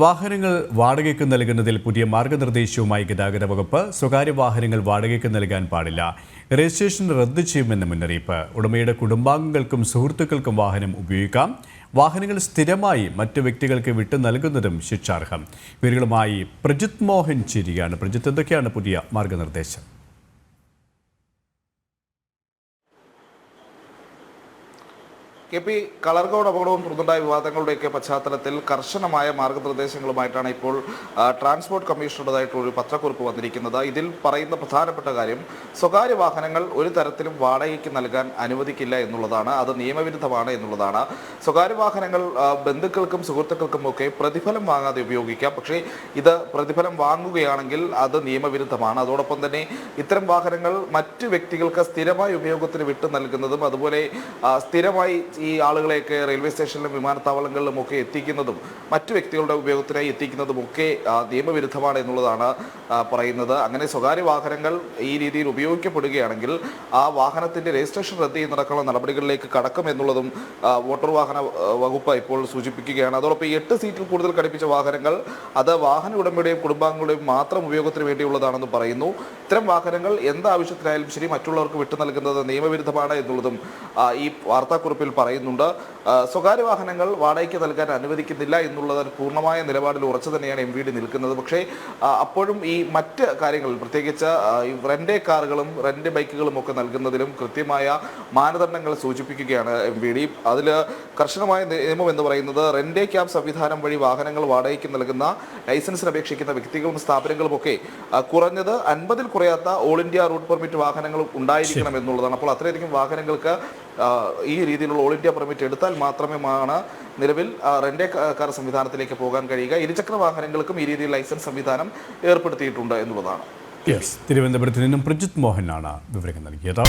വാഹനങ്ങൾ വാടകയ്ക്ക് നൽകുന്നതിൽ പുതിയ മാർഗനിർദ്ദേശവുമായി ഗതാഗത വകുപ്പ്. സ്വകാര്യ വാഹനങ്ങൾ വാടകയ്ക്ക് നൽകാൻ പാടില്ല. രജിസ്ട്രേഷൻ റദ്ദു ചെയ്യുമെന്ന മുന്നറിയിപ്പ്. ഉടമയുടെ കുടുംബാംഗങ്ങൾക്കും സുഹൃത്തുക്കൾക്കും വാഹനം ഉപയോഗിക്കാം. വാഹനങ്ങൾ സ്ഥിരമായി മറ്റു വ്യക്തികൾക്ക് വിട്ടു നൽകുന്നതും ശിക്ഷാർഹം. ഇവരുമായി പ്രജിത് മോഹൻ ചേരുകയാണ്. പ്രജിത്ത്, എന്തൊക്കെയാണ് പുതിയ മാർഗനിർദ്ദേശം? കെ.പി. കളർ കോഡ് അപകടവും തുടർന്നുണ്ടായ വിവാദങ്ങളുടെയൊക്കെ പശ്ചാത്തലത്തിൽ കർശനമായ മാർഗനിർദ്ദേശങ്ങളുമായിട്ടാണ് ഇപ്പോൾ ട്രാൻസ്പോർട്ട് കമ്മീഷണറുടേതായിട്ടുള്ള പത്രക്കുറിപ്പ് വന്നിരിക്കുന്നത്. ഇതിൽ പറയുന്ന പ്രധാനപ്പെട്ട കാര്യം, സ്വകാര്യ വാഹനങ്ങൾ ഒരു തരത്തിലും വാടകയ്ക്ക് നൽകാൻ അനുവദിക്കില്ല എന്നുള്ളതാണ്. അത് നിയമവിരുദ്ധമാണ് എന്നുള്ളതാണ്. സ്വകാര്യ വാഹനങ്ങൾ ബന്ധുക്കൾക്കും സുഹൃത്തുക്കൾക്കും ഒക്കെ പ്രതിഫലം വാങ്ങാതെ ഉപയോഗിക്കാം. പക്ഷേ ഇത് പ്രതിഫലം വാങ്ങുകയാണെങ്കിൽ അത് നിയമവിരുദ്ധമാണ്. അതോടൊപ്പം തന്നെ ഇത്തരം വാഹനങ്ങൾ മറ്റു വ്യക്തികൾക്ക് സ്ഥിരമായി ഉപയോഗത്തിന് വിട്ടു നൽകുന്നതും അതുപോലെ സ്ഥിരമായി ഈ ആളുകളെയൊക്കെ റെയിൽവേ സ്റ്റേഷനിലും വിമാനത്താവളങ്ങളിലും ഒക്കെ എത്തിക്കുന്നതും മറ്റു വ്യക്തികളുടെ ഉപയോഗത്തിനായി എത്തിക്കുന്നതുമൊക്കെ നിയമവിരുദ്ധമാണ് എന്നുള്ളതാണ് പറയുന്നത്. അങ്ങനെ സ്വകാര്യ വാഹനങ്ങൾ ഈ രീതിയിൽ ഉപയോഗിക്കപ്പെടുകയാണെങ്കിൽ ആ വാഹനത്തിന്റെ രജിസ്ട്രേഷൻ റദ്ദ് ചെയ്യുന്നതടക്കമുള്ള നടപടികളിലേക്ക് കടക്കും എന്നുള്ളതും മോട്ടോർ വാഹന വകുപ്പ് ഇപ്പോൾ സൂചിപ്പിക്കുകയാണ്. അതോടൊപ്പം 8 സീറ്റിൽ കൂടുതൽ ഘടിപ്പിച്ച വാഹനങ്ങൾ അത് വാഹന ഉടമയുടെയും കുടുംബാംഗങ്ങളുടെയും മാത്രം ഉപയോഗത്തിന് വേണ്ടിയുള്ളതാണെന്ന് പറയുന്നു. ഇത്തരം വാഹനങ്ങൾ എന്താവശ്യത്തിനായാലും ശരി മറ്റുള്ളവർക്ക് വിട്ടു നൽകുന്നത് നിയമവിരുദ്ധമാണ് എന്നുള്ളതും ഈ വാർത്താക്കുറിപ്പിൽ പറയുന്നുണ്ട്. സ്വകാര്യ വാഹനങ്ങൾ വാടകയ്ക്ക് നൽകാൻ അനുവദിക്കുന്നില്ല എന്നുള്ളത് പൂർണ്ണമായ നിലപാടിൽ ഉറച്ചു തന്നെയാണ് MVD നിൽക്കുന്നത്. പക്ഷേ അപ്പോഴും ഈ മറ്റ് കാര്യങ്ങളിൽ, പ്രത്യേകിച്ച് റെന്റ് കാറുകളും റെന്റ് ബൈക്കുകളും ഒക്കെ നൽകുന്നതിലും കൃത്യമായ മാനദണ്ഡങ്ങൾ സൂചിപ്പിക്കുകയാണ് MVD. അതിൽ കർശനമായ നിയമം എന്ന് പറയുന്നത്, റെന്റ് ക്യാബ് സംവിധാനം വഴി വാഹനങ്ങൾ വാടകയ്ക്ക് നൽകുന്ന ലൈസൻസിന് അപേക്ഷിക്കുന്ന വ്യക്തികളും സ്ഥാപനങ്ങളും ഒക്കെ കുറഞ്ഞത് 50-ൽ കുറയാത്ത ഓൾ ഇന്ത്യ റൂട്ട് പെർമിറ്റ് വാഹനങ്ങൾ ഉണ്ടായിരിക്കണം എന്നുള്ളതാണ്. അപ്പോൾ അത്രയധികം വാഹനങ്ങൾക്ക് ഈ രീതിയിലുള്ള ഓൾ ഇന്ത്യ പെർമിറ്റ് എടുത്താൽ മാത്രമേമാണ് നിലവിൽ റെന്റ് കാർ സംവിധാനത്തിലേക്ക് പോകാൻ കഴിയുക. ഇരുചക്ര വാഹനങ്ങൾക്കും ഈ രീതിയിൽ ലൈസൻസ് സംവിധാനം ഏർപ്പെടുത്തിയിട്ടുണ്ട് എന്നുള്ളതാണ്. തിരുവനന്തപുരത്ത് നിന്നും പ്രജിത് മോഹനാണ് വിവരങ്ങൾ നൽകിയത്.